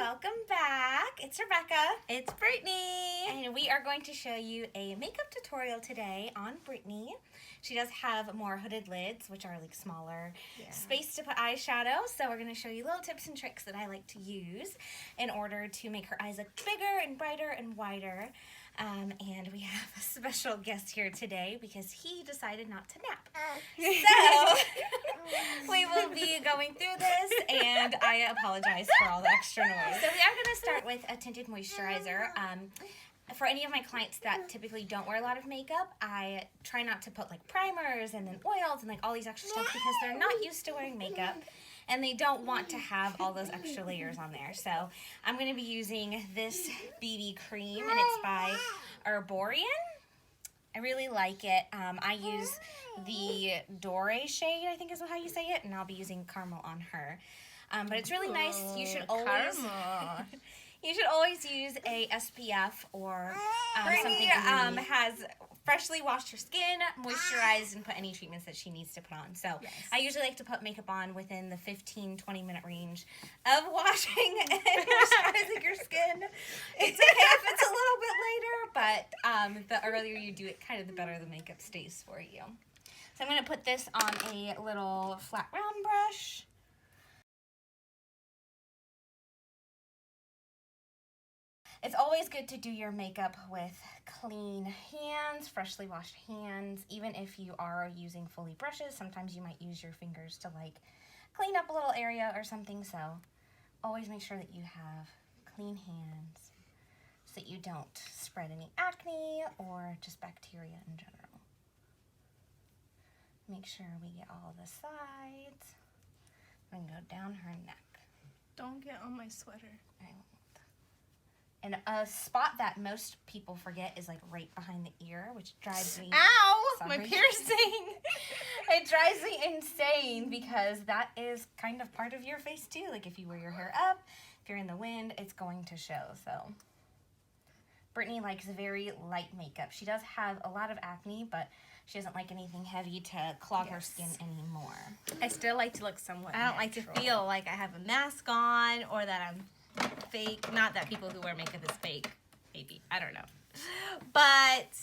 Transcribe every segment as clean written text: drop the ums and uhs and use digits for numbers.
welcome back. It's Rebecca. It's Brittany. And we are going to show you a makeup tutorial today on Brittany. She does have more hooded lids, which are like smaller space to put eyeshadow. So we're going to show you little tips and tricks that I like to use in order to make her eyes look bigger and brighter and wider. And we have a special guest here today because he decided not to nap. So we will be going through this, and I apologize for all the extra noise. So we are going to start with a tinted moisturizer. For any of my clients that typically don't wear a lot of makeup, I try not to put like primers and then oils and like all these extra stuff because they're not used to wearing makeup and they don't want to have all those extra layers on there. So I'm going to be using this BB cream, and it's by Erborian. I really like it. I use the Doré shade, I think is how you say it, and I'll be using caramel on her. But it's really nice. You should always you should always use a SPF or something that has freshly washed her skin, moisturized, and put any treatments that she needs to put on. So I usually like to put makeup on within the 15-20 minute range of washing and moisturizing your skin. It's okay if it's a little bit later, but the earlier you do it, kind of the better the makeup stays for you. So I'm going to put this on a little flat round brush. It's always good to do your makeup with clean hands, freshly washed hands. Even if you are using fully brushes, sometimes you might use your fingers to like clean up a little area or something. So always make sure that you have clean hands so that you don't spread any acne or just bacteria in general. Make sure we get all the sides and go down her neck. Don't get on my sweater. I won't. And a spot that most people forget is like right behind the ear, which drives me. Ow! Sorry. My piercing. It drives me insane because that is kind of part of your face too. Like if you wear your hair up, if you're in the wind, it's going to show. So Brittany likes very light makeup. She does have a lot of acne, but she doesn't like anything heavy to clog her skin anymore. I still like to look somewhat I don't like to feel like I have a mask on or that I'm fake. Not that people who wear makeup is fake, maybe. I don't know. But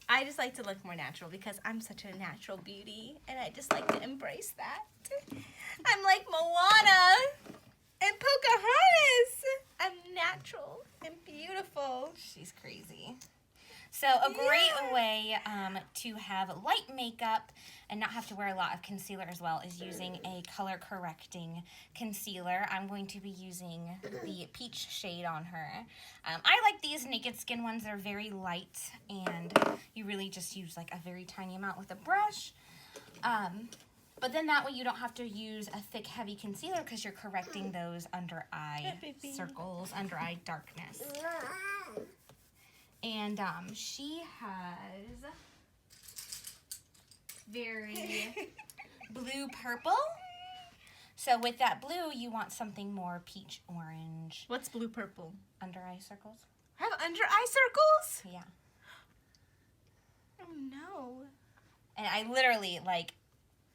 I just like to look more natural because I'm such a natural beauty and I just like to embrace that. I'm like Moana and Pocahontas. I'm natural and beautiful. She's crazy. So a great way to have light makeup and not have to wear a lot of concealer as well is using a color correcting concealer. I'm going to be using the peach shade on her. I like these Naked Skin ones. They're very light and you really just use like a very tiny amount with a brush. But then that way you don't have to use a thick heavy concealer because you're correcting those under eye circles, under eye darkness. And she has very blue purple. So with that blue, you want something more peach orange. What's blue purple? Under eye circles. I have under eye circles? Yeah. Oh no. And I literally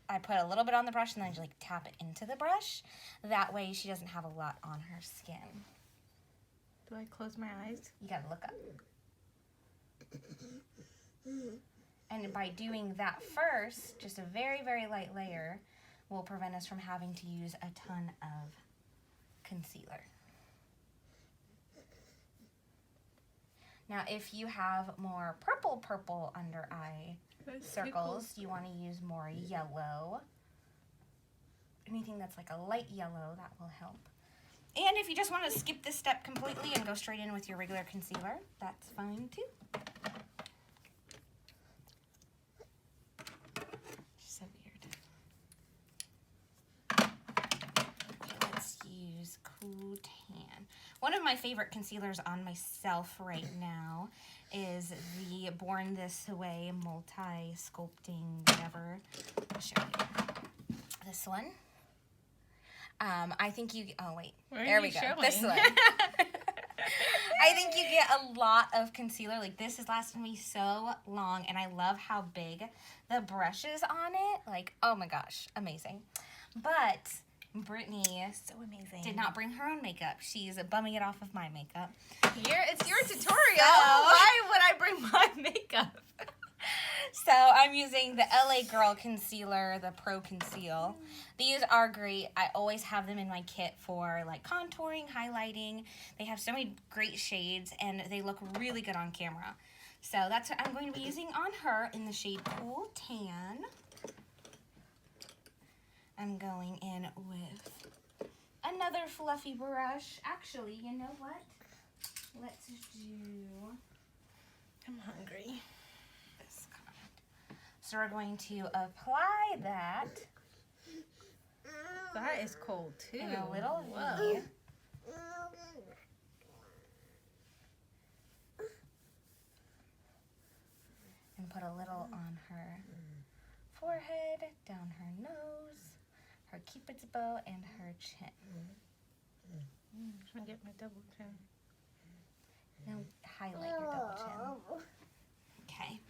I put a little bit on the brush and then I just like tap it into the brush. That way she doesn't have a lot on her skin. Do I close my eyes? You gotta look up. And by doing that first, just a very, very light layer will prevent us from having to use a ton of concealer. Now, if you have more purple under eye circles, you want to use more yellow. Anything that's like a light yellow, that will help. And if you just want to skip this step completely and go straight in with your regular concealer, that's fine too. So weird. Okay, let's use Cool Tan. One of my favorite concealers on myself right now is the Born This Way multi-sculpting whatever. I'll show you. This one. I think you, oh wait, there we go. This one. I think you get a lot of concealer. Like this has lasted me so long and I love how big the brush is on it. Like, oh my gosh, amazing. But Brittany So amazing. did not bring her own makeup. She's bumming it off of my makeup. It's your tutorial. Why would I bring my makeup? So I'm using the LA Girl Concealer, the Proconceal. These are great. I always have them in my kit for like contouring, highlighting. They have so many great shades and they look really good on camera. So that's what I'm going to be using on her in the shade Cool Tan. I'm going in with another fluffy brush. Actually, you know what? Let's do I'm hungry. this kind. So we're going to apply that That is cold too. in a little Whoa. V. And put a little on her forehead, down her nose, her cupid's bow, and her chin. I'm trying to get my double chin. Now highlight your double chin. Okay.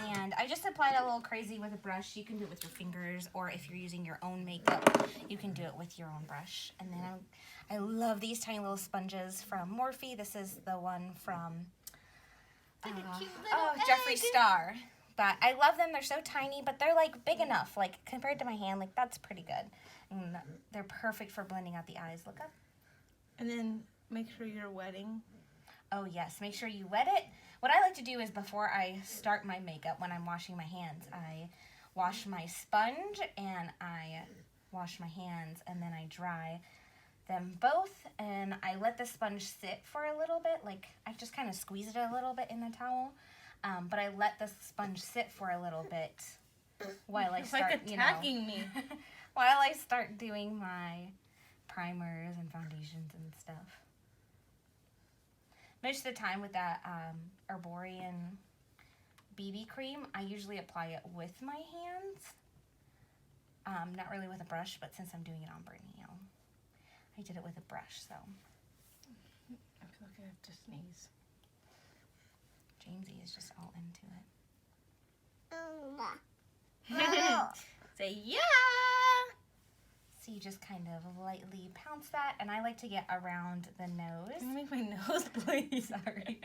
And I just applied a little crazy with a brush. You can do it with your fingers, or if you're using your own makeup, you can do it with your own brush. And then I love these tiny little sponges from Morphe. This is the one from Jeffree Star. But I love them. They're so tiny, but they're like big enough. Like compared to my hand, like that's pretty good. And they're perfect for blending out the eyes. Look up. And then make sure you're wetting. Oh yes, make sure you wet it. What I like to do is before I start my makeup, when I'm washing my hands, I wash my sponge and I wash my hands and then I dry them both and I let the sponge sit for a little bit. Like I just kind of squeeze it a little bit in the towel, but I let the sponge sit for a little bit while I start, like attacking me. while I start doing my primers and foundations and stuff. Most of the time with that Erborian BB cream, I usually apply it with my hands. Not really with a brush, but since I'm doing it on Brittany, I did it with a brush, so. I feel like I have to sneeze. Jamesy is just all into it. Say yeah! So you just kind of lightly pounce that, and I like to get around the nose. Can you make my nose bleed? Sorry.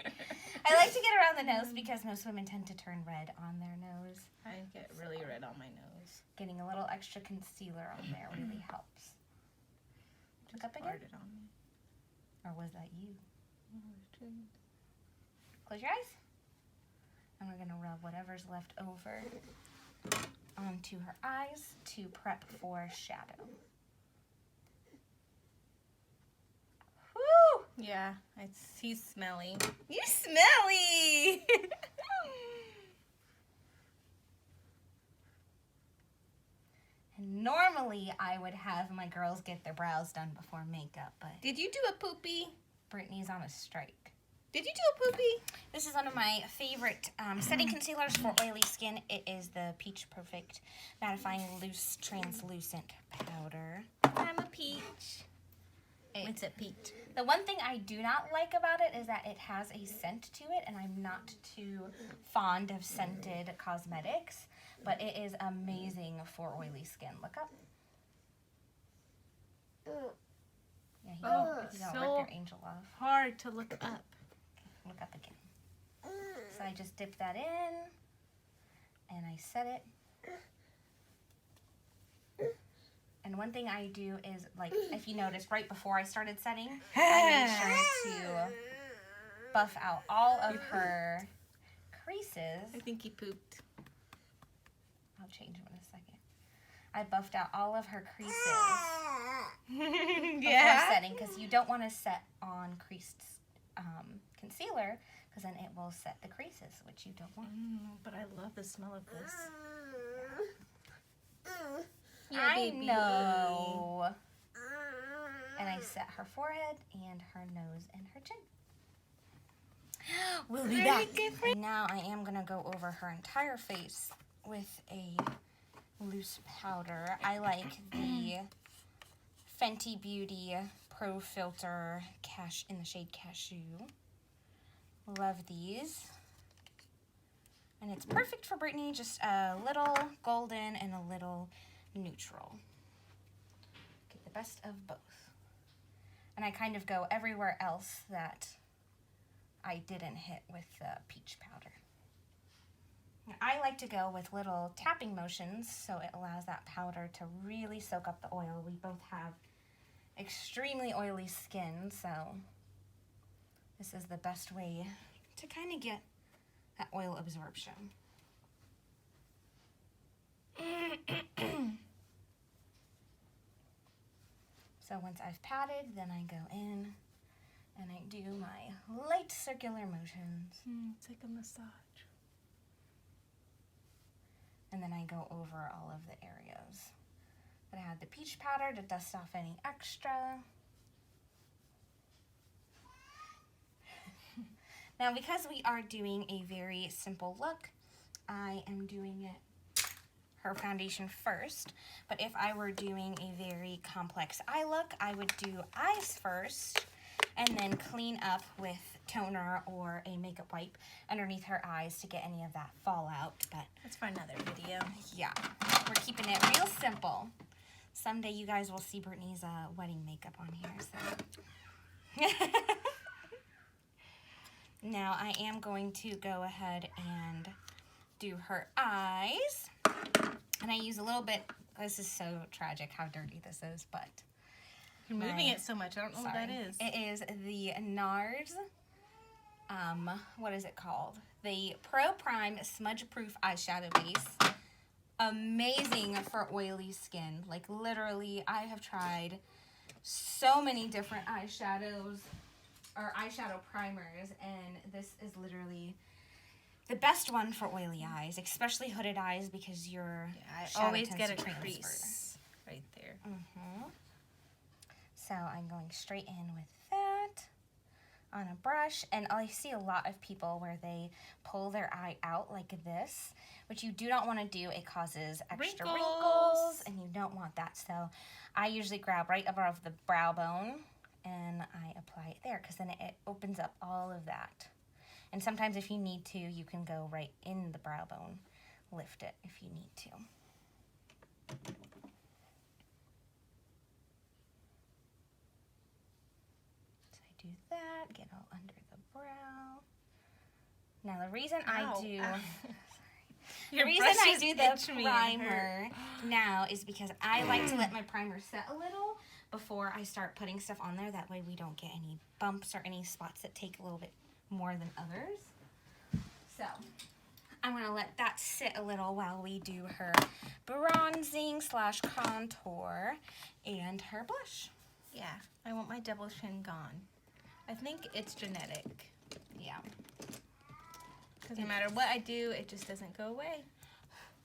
I like to get around the nose because most women tend to turn red on their nose. I get really red on my nose. Getting a little extra concealer on there really helps. Look up again? Farted on me. Or was that you? Oh, Close your eyes. And we're going to rub whatever's left over onto her eyes to prep for shadow. Woo! yeah, he's smelly. You smelly! And normally I would have my girls get their brows done before makeup, but Did you do a poopy? Brittany's on a strike. Did you do a poopy? This is one of my favorite setting concealers for oily skin. It is the Peach Perfect Mattifying Loose Translucent Powder. I'm a peach. It's a peach. The one thing I do not like about it is that it has a scent to it, and I'm not too fond of scented cosmetics, but it is amazing for oily skin. Look up. Yeah, you don't so rip your angel off. hard to look up. Look up again. So I just dip that in, and I set it. And one thing I do is, like, if you noticed, right before I started setting, I made sure to buff out all of her creases. I think he pooped. I'll change them in a second. I buffed out all of her creases before setting, because you don't want to set on creased concealer, because then it will set the creases, which you don't want. But I love the smell of this. I know. And I set her forehead and her nose and her chin. We'll be back. And now I am going to go over her entire face with a loose powder. I like the Fenty Beauty Pro Filter in the shade Cashew. Love these. And it's perfect for Brittany, just a little golden and a little neutral. best of both. And I kind of go everywhere else that I didn't hit with the peach powder. I like to go with little tapping motions so it allows that powder to really soak up the oil. We both have extremely oily skin, so this is the best way to kind of get that oil absorption. So once I've patted, then I go in and I do my light circular motions. It's like a massage. And then I go over all of the areas. Then I add the peach powder to dust off any extra. Now, because we are doing a very simple look, I am doing her foundation first. But if I were doing a very complex eye look, I would do eyes first and then clean up with toner or a makeup wipe underneath her eyes to get any of that fallout. But that's for another video. Yeah, we're keeping it real simple. Someday you guys will see Brittany's wedding makeup on here. So. Now I am going to go ahead and do her eyes. And I use a little bit, this is so tragic how dirty this is, but. You're moving it so much, I don't know what that is. It is the Nars, what is it called? The Pro Prime Smudge Proof Eyeshadow Base. Amazing for oily skin. Like literally, I have tried so many different eyeshadows or eyeshadow primers, and this is literally the best one for oily eyes, especially hooded eyes, because your I always get a crease right there. So I'm going straight in with that on a brush, and I see a lot of people where they pull their eye out like this, which you do not want to do. It causes extra wrinkles, and you don't want that. So I usually grab right above the brow bone, and I apply it there, because then it opens up all of that. And sometimes if you need to, you can go right in the brow bone, lift it if you need to. Do that, get all under the brow. Now the reason I do the primer now is because I like to let my primer set a little before I start putting stuff on there. That way we don't get any bumps or any spots that take a little bit more than others. So I'm going to let that sit a little while we do her bronzing / contour and her blush. Yeah, I want my double chin gone. I think it's genetic. Yeah. Because no matter what I do, it just doesn't go away.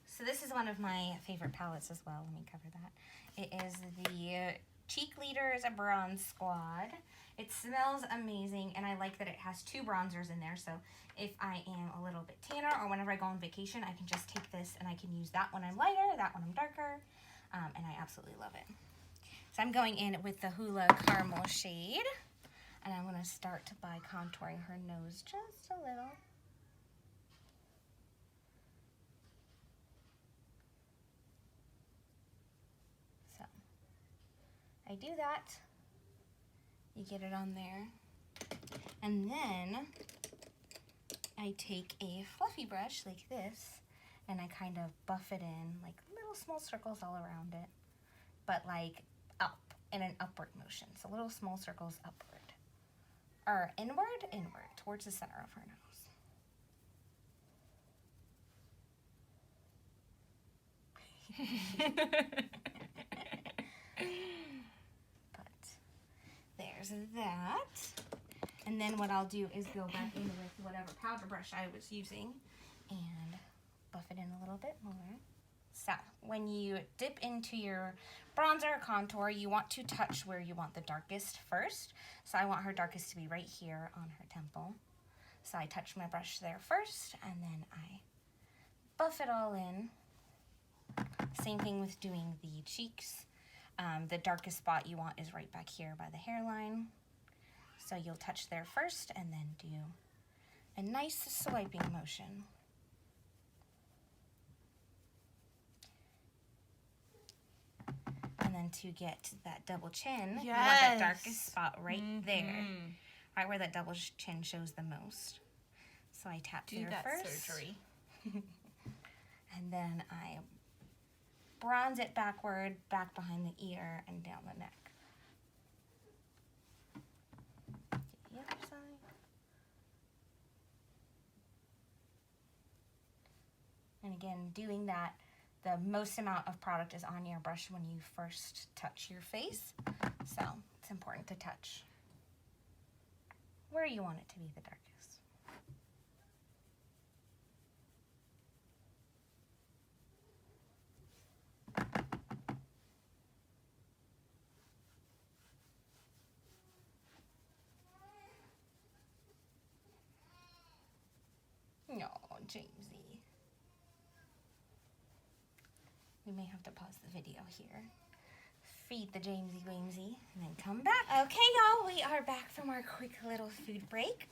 So this is one of my favorite palettes as well. Let me cover that. It is the Cheek Leaders Bronze Squad. It smells amazing, and I like that it has 2 bronzers in there. So if I am a little bit tanner or whenever I go on vacation, I can just take this and I can use that when I'm lighter, that when I'm darker, and I absolutely love it. So I'm going in with the Hoola Caramel shade. And I'm going to start by contouring her nose just a little. So, I do that. You get it on there. And then, I take a fluffy brush like this, and I kind of buff it in, like little small circles all around it. But like up, in an upward motion. So little small circles upward. Or inward, towards the center of her nose. But there's that. And then what I'll do is go back in with whatever powder brush I was using and buff it in a little bit more. So when you dip into your bronzer or contour, you want to touch where you want the darkest first. So I want her darkest to be right here on her temple. So I touch my brush there first, and then I buff it all in. Same thing with doing the cheeks. The darkest spot you want is right back here by the hairline. So you'll touch there first, and then do a nice swiping motion. And then to get that double chin, Yes. you want that darkest spot right there. Right where that double chin shows the most. So I tap there first. Surgery. And then I bronze it backward, back behind the ear, and down the neck. Get the other side. And again, doing that, the most amount of product is on your brush when you first touch your face. So it's important to touch where you want it to be the darkest. No, Jamesy. We may have to pause the video here. Feed the Jamesy Wamesy and then come back. Okay, y'all, we are back from our quick little food break.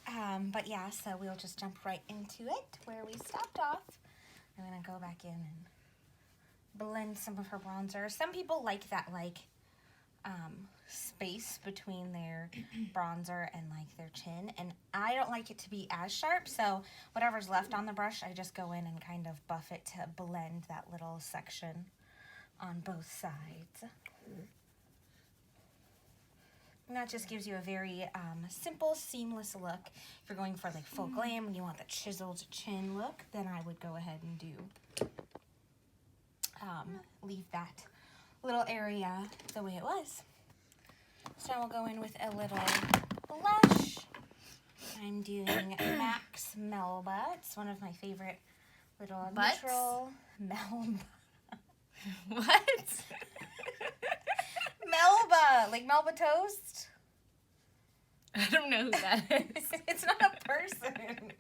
But yeah, so we'll just jump right into it where we stopped off. I'm gonna go back in and blend some of her bronzer. Some people like that space between their bronzer and like their chin, and I don't like it to be as sharp, so whatever's left on the brush, I just go in and kind of buff it to blend that little section on both sides. And that just gives you a very simple, seamless look. If you're going for like full glam and you want the chiseled chin look, then I would go ahead and do leave that little area the way it was. So now we'll go in with a little blush. I'm doing MAC's Melba. It's one of my favorite little neutral Melba. What? Melba, like Melba toast. I don't know who that is. It's not a person.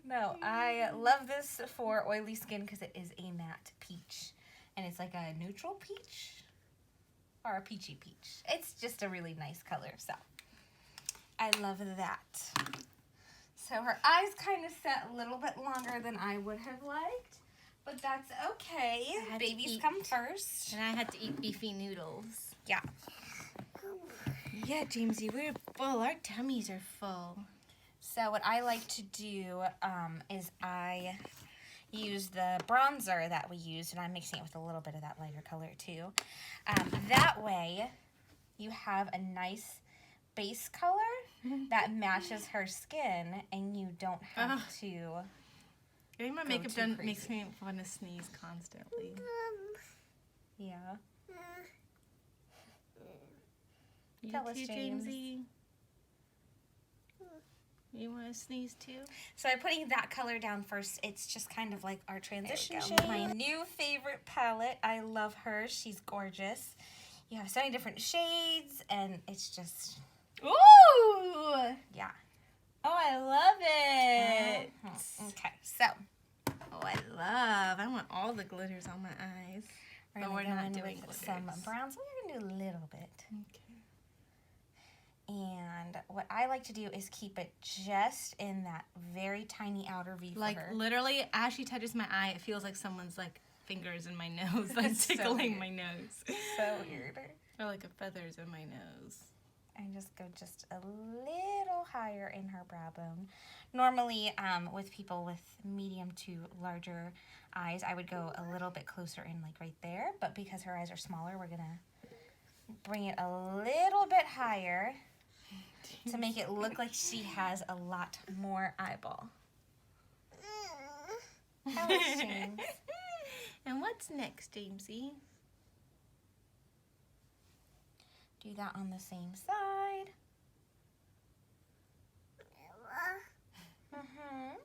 No, I love this for oily skin because it is a matte peach. And it's like a neutral peach or a peachy peach. It's just a really nice color, so I love that. So her eyes kind of set a little bit longer than I would have liked, but that's okay. Babies come first. And I had to eat beefy noodles. Yeah. Yeah, Jamesy, we're full. Our tummies are full. So what I like to do is I use the bronzer that we used, and I'm mixing it with a little bit of that lighter color too. That way you have a nice base color that matches her skin, and you don't have to Getting my makeup done makes me want to sneeze constantly. Yeah. You Tell us, too, James. Jamesy? You want to sneeze too? So I'm putting that color down first. It's just kind of like our transition There we shade. go. My new favorite palette. I love her. She's gorgeous. You have so many different shades, and it's just, Ooh! yeah. Oh, I love it. Okay, so Oh, I want all the glitters on my eyes. we're But gonna we're go not in doing with glitters. some browns. We're gonna do a little bit. Okay. And what I like to do is keep it just in that very tiny outer V for Like her. literally, as she touches my eye, it feels like someone's like fingers in my nose, like So tickling weird. my nose. So weird. Or like a feathers in my nose. And just go just a little higher in her brow bone. Normally, with people with medium to larger eyes, I would go a little bit closer in, like right there. But because her eyes are smaller, we're gonna bring it a little bit higher to make it look like she has a lot more eyeball. How is James? And what's next, Jamesy? Do that on the same side. Mm-hmm.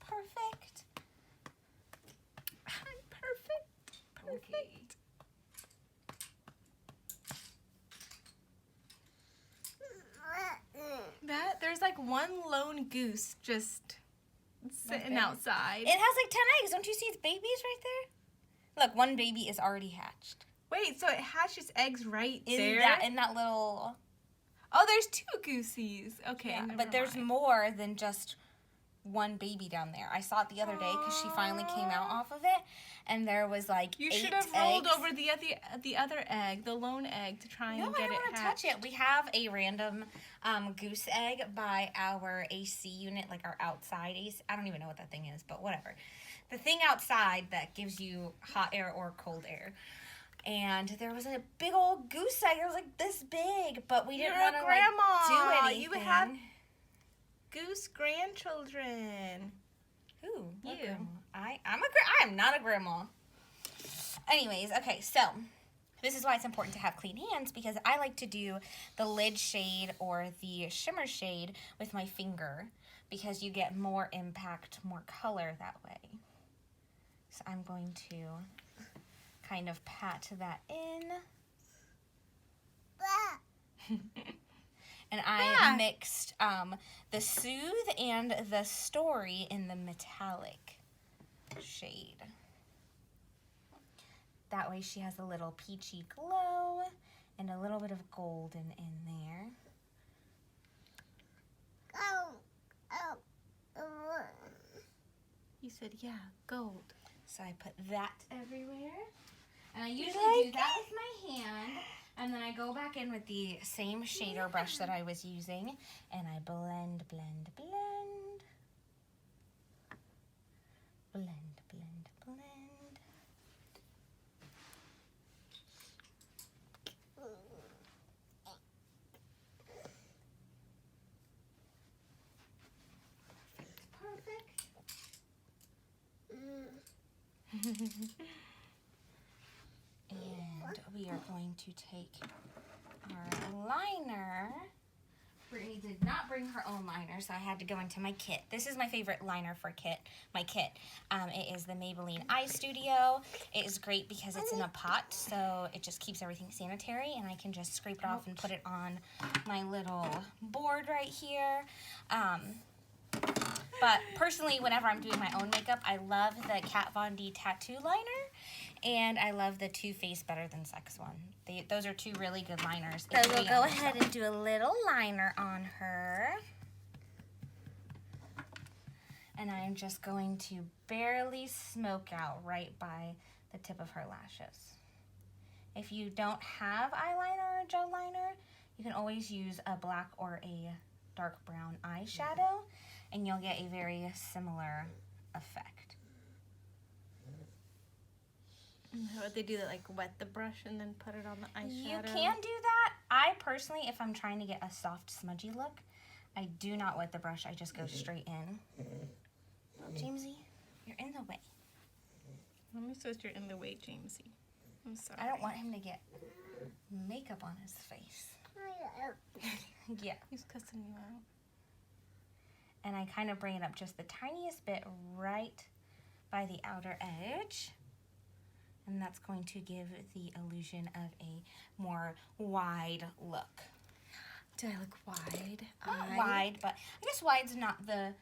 Perfect. I'm perfect. Perfect. That there's like one lone goose just sitting Okay. outside. It has like 10 eggs. Don't you see its babies right there? Look, one baby is already hatched. Wait, so it hatches eggs right in there? in that little. Oh, there's 2 goosies. Okay, Yeah, never but there's mind. more than just one baby down there. I saw it the other day because she finally came out off of it, and there was like You 8 should have rolled eggs. over the other egg, the lone egg, to try and get I it don't want to touch it. We have a random goose egg by our AC unit, like our outside AC. I don't even know what that thing is, but whatever. The thing outside that gives you hot air or cold air. And there was a big old goose egg. It was like this big, but we didn't want to like do anything. You have goose grandchildren. Who? What You. grandma? I am not a grandma. Anyways, okay, so this is why it's important to have clean hands, because I like to do the lid shade or the shimmer shade with my finger, because you get more impact, more color that way. So I'm going to kind of pat that in. And I mixed the Soothe and the Story in the metallic shade. That way she has a little peachy glow and a little bit of golden in there. You said, yeah, gold. So I put that everywhere. And I usually do that with my hand. And then I go back in with the same shader brush that I was using. And I blend, blend, blend. Blend, blend, blend. Perfect. And we are going to take our liner. Brittany did not bring her own liner, so I had to go into my kit. This is my favorite liner for my kit. It is the Maybelline Eye Studio. It is great because it's in a pot, so it just keeps everything sanitary, and I can just scrape it off and put it on my little board right here. But personally, whenever I'm doing my own makeup, I love the Kat Von D Tattoo Liner, and I love the Too Faced Better Than Sex one. Those are 2 really good liners. So we'll go ahead and do a little liner on her. And I'm just going to barely smoke out right by the tip of her lashes. If you don't have eyeliner or gel liner, you can always use a black or a dark brown eyeshadow, and you'll get a very similar effect. Would they do that, like wet the brush and then put it on the eyeshadow? You can do that. I personally, if I'm trying to get a soft, smudgy look, I do not wet the brush. I just go straight in. Jamesy, you're in the way. Let me supposed you're in the way, Jamesy. I'm sorry. I don't want him to get makeup on his face. Yeah. He's cussing you out. And I kind of bring it up just the tiniest bit right by the outer edge. And that's going to give the illusion of a more wide look. Do I look wide? Not wide, but I guess wide's not the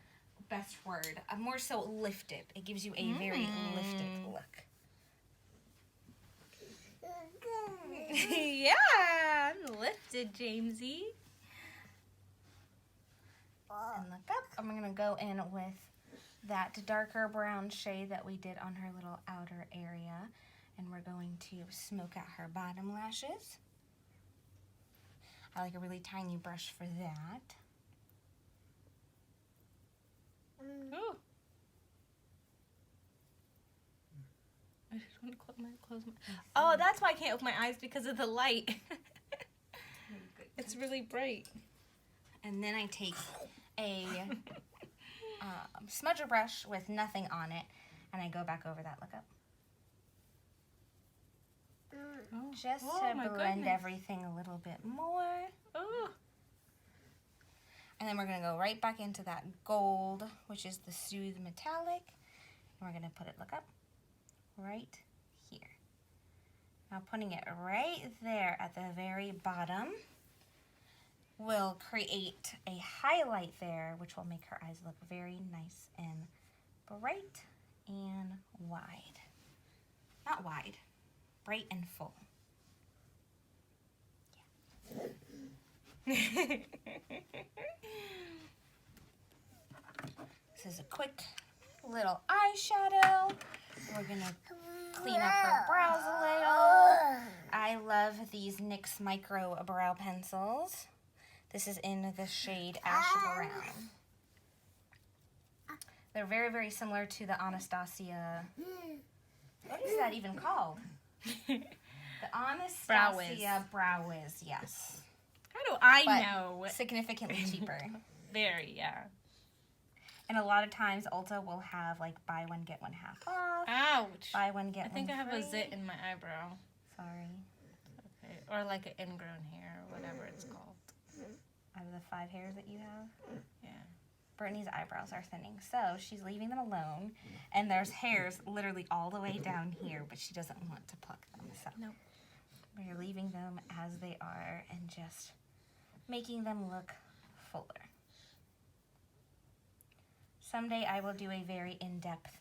best word. More so lifted. It gives you a very lifted look. Yeah, I'm lifted, Jamesy. And look up. I'm going to go in with that darker brown shade that we did on her little outer area. And we're going to smoke out her bottom lashes. I like a really tiny brush for that. Ooh. I just want to close my. Oh, that's why I can't open my eyes, because of the light. It's really bright. And then I take a smudger brush with nothing on it, and I go back over that. Look up. Oh. Just to blend everything a little bit more. Oh. And then we're going to go right back into that gold, which is the Soothe Metallic. And we're going to put it, look up, right here. Now putting it right there at the very bottom will create a highlight there, which will make her eyes look very nice and bright and wide. Not wide, bright and full. This is a quick little eyeshadow. We're gonna clean up her brows a little. I love these NYX Micro Brow Pencils. This is in the shade Ash Brown. They're very, very similar to the Anastasia. What is that even called? The Anastasia Brow Wiz, yes. How do I But know? significantly cheaper. Very, yeah. And a lot of times Ulta will have like buy one, get one half off. Ouch. Buy one, get one free. I think I have a zit in my eyebrow. Sorry. Okay. Or like an ingrown hair, or whatever it's called. Out of the 5 hairs that you have? Yeah. Brittany's eyebrows are thinning, so she's leaving them alone. And there's hairs literally all the way down here, but she doesn't want to pluck them. So nope. We're leaving them as they are and just making them look fuller. Someday I will do a very in-depth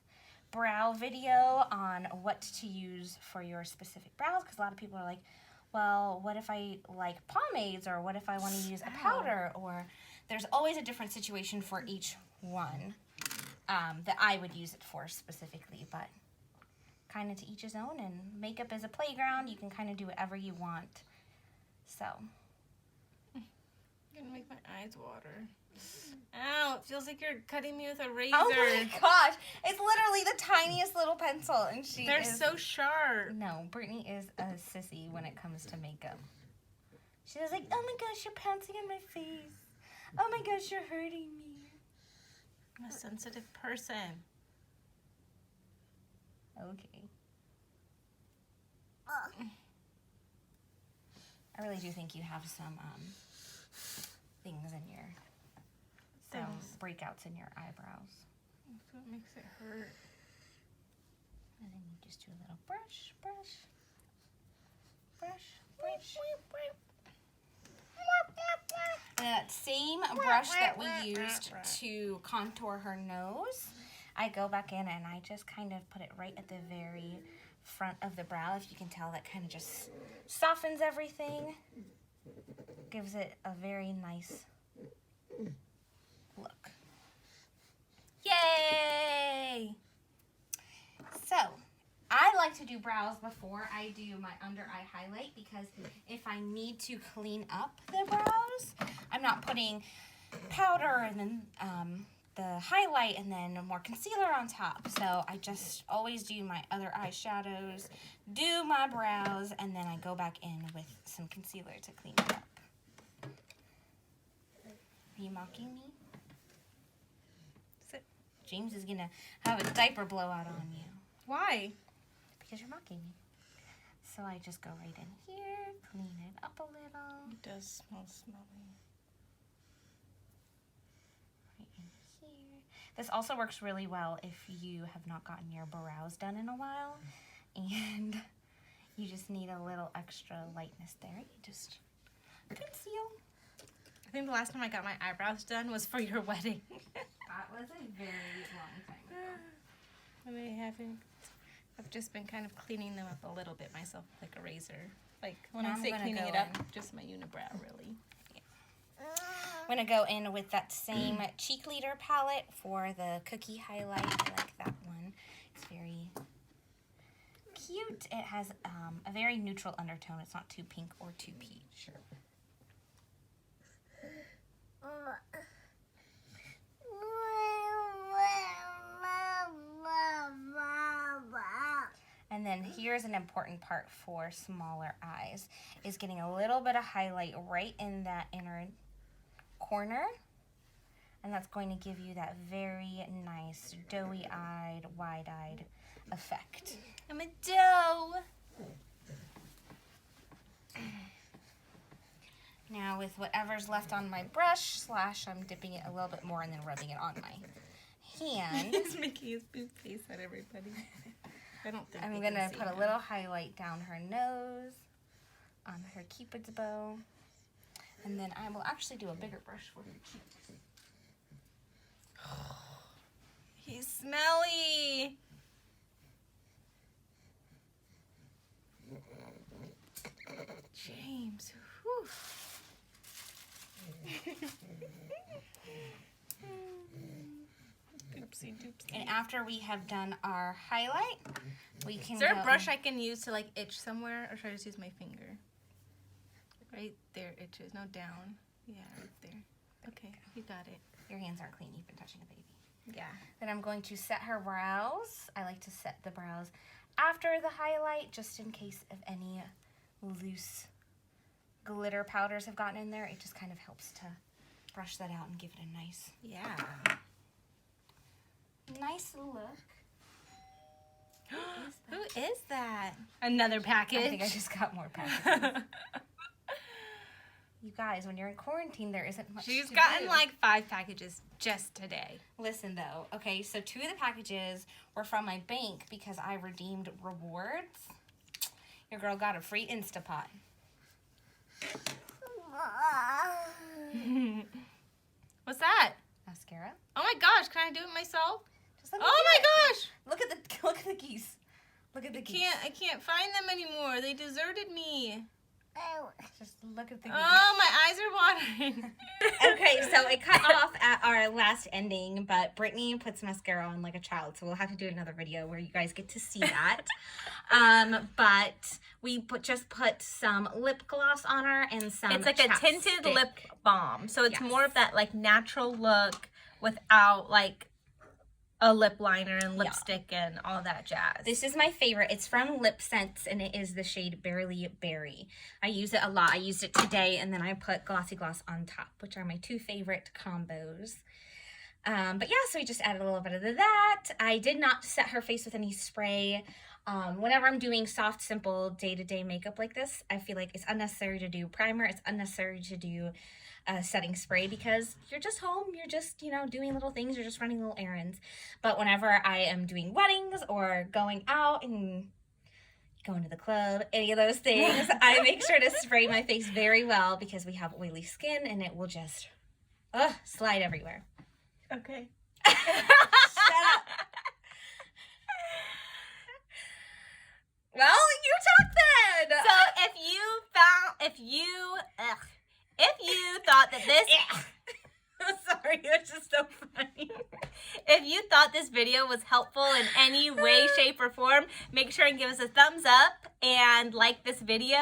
brow video on what to use for your specific brows, because a lot of people are like, well, what if I like pomades, or what if I want to use a powder, or there's always a different situation for each one that I would use it for specifically, but kind of to each his own, and makeup is a playground. You can kind of do whatever you want. So. I'm gonna make my eyes water. Ow, it feels like you're cutting me with a razor. Oh my gosh, it's literally the tiniest little pencil, and They're so sharp. No, Brittany is a sissy when it comes to makeup. She's like, oh my gosh, you're pouncing on my face. Oh my gosh, you're hurting me. I'm a sensitive person. Okay. I really do think you have some things in your breakouts in your eyebrows. That's what makes it hurt. And then you just do a little brush. And that same brush that we used to contour her nose, I go back in and I just kind of put it right at the very front of the brow. If you can tell, that kind of just softens everything. Gives it a very nice look. Yay! So, I like to do brows before I do my under eye highlight, because if I need to clean up the brows, I'm not putting powder and then the highlight and then more concealer on top. So I just always do my other eyeshadows, do my brows, and then I go back in with some concealer to clean it up. Are you mocking me? James is gonna have a diaper blowout on you. Why? Because you're mocking me. So I just go right in here, clean it up a little. It does smell smelly. Right in here. This also works really well if you have not gotten your brows done in a while and you just need a little extra lightness there. You just conceal. I think the last time I got my eyebrows done was for your wedding. That was a very long time ago. And I haven't. I've just been kind of cleaning them up a little bit myself with like a razor. Like when I say cleaning it up, just my unibrow really. Yeah. I'm going to go in with that same cheek leader palette for the cookie highlight. I like that one. It's very cute. It has a very neutral undertone. It's not too pink or too peach. And then here's an important part for smaller eyes, is getting a little bit of highlight right in that inner corner. And that's going to give you that very nice doughy-eyed, wide-eyed effect. I'm a dough. Now with whatever's left on my brush, I'm dipping it a little bit more and then rubbing it on my hand. He's making his boo face at everybody. I don't think I'm going to put a little highlight down her nose, on her Cupid's bow, and then I will actually do a bigger brush for her cheeks. He's smelly. James, whew. Doopsie doopsie. And after we have done our highlight, we can Is there go... a brush I can use to like itch somewhere, or should I just use my finger? Right there itches. No, down. Yeah, right there. Okay, you got it. Your hands aren't clean. You've been touching a baby. Yeah. Then I'm going to set her brows. I like to set the brows after the highlight, just in case of any loose glitter powders have gotten in there. It just kind of helps to brush that out and give it a nice look. Who is that? Another package. I think I just got more packages. You guys, when you're in quarantine, there isn't much She's to gotten do. like 5 packages just today. Listen, though. Okay, so 2 of the packages were from my bank because I redeemed rewards. Your girl got a free Instapot. What's that? Mascara. Oh my gosh, can I do it myself? Just let me Oh do my it. gosh! Look at the geese. Look at the geese. I can't find them anymore. They deserted me. Just look at the geese. Oh, my eyes are watering. Okay, so it cut off at our last ending, but Brittany puts mascara on like a child, so we'll have to do another video where you guys get to see that. But we just put some lip gloss on her and some It's like a tinted lip balm, so it's more of that like natural look without like a lip liner and lipstick and all that jazz. This is my favorite. It's from Lipsense, and it is the shade Barely Berry. I use it a lot. I used it today, and then I put Glossy Gloss on top, which are my 2 favorite combos. But yeah, so we just added a little bit of that. I did not set her face with any spray. Whenever I'm doing soft, simple, day-to-day makeup like this, I feel like it's unnecessary to do primer. It's unnecessary to do setting spray because you're just home. You're just, you know, doing little things. You're just running little errands. But whenever I am doing weddings or going out and going to the club, any of those things, I make sure to spray my face very well because we have oily skin and it will just slide everywhere. Okay. Shut up. Well, you talk then. So if you thought that this sorry, it's just so funny. If you thought this video was helpful in any way, shape, or form, make sure and give us a thumbs up and like this video.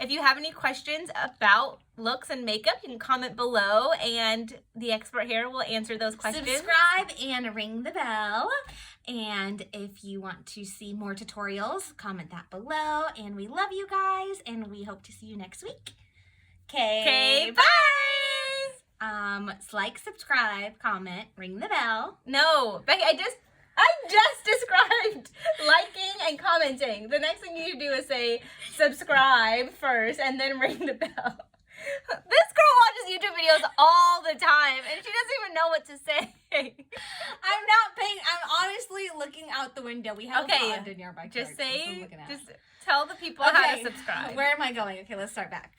If you have any questions about looks and makeup, you can comment below and the expert here will answer those questions. Subscribe and ring the bell. And if you want to see more tutorials, comment that below. And we love you guys, and we hope to see you next week. Okay, bye! Like, subscribe, comment, ring the bell. No, Becky, I just described liking and commenting. The next thing you do is say subscribe first and then ring the bell. This girl watches YouTube videos all the time and she doesn't even know what to say. I'm honestly looking out the window. We have a pond in your backyard. Just tell the people how to subscribe. Where am I going? Okay, let's start back.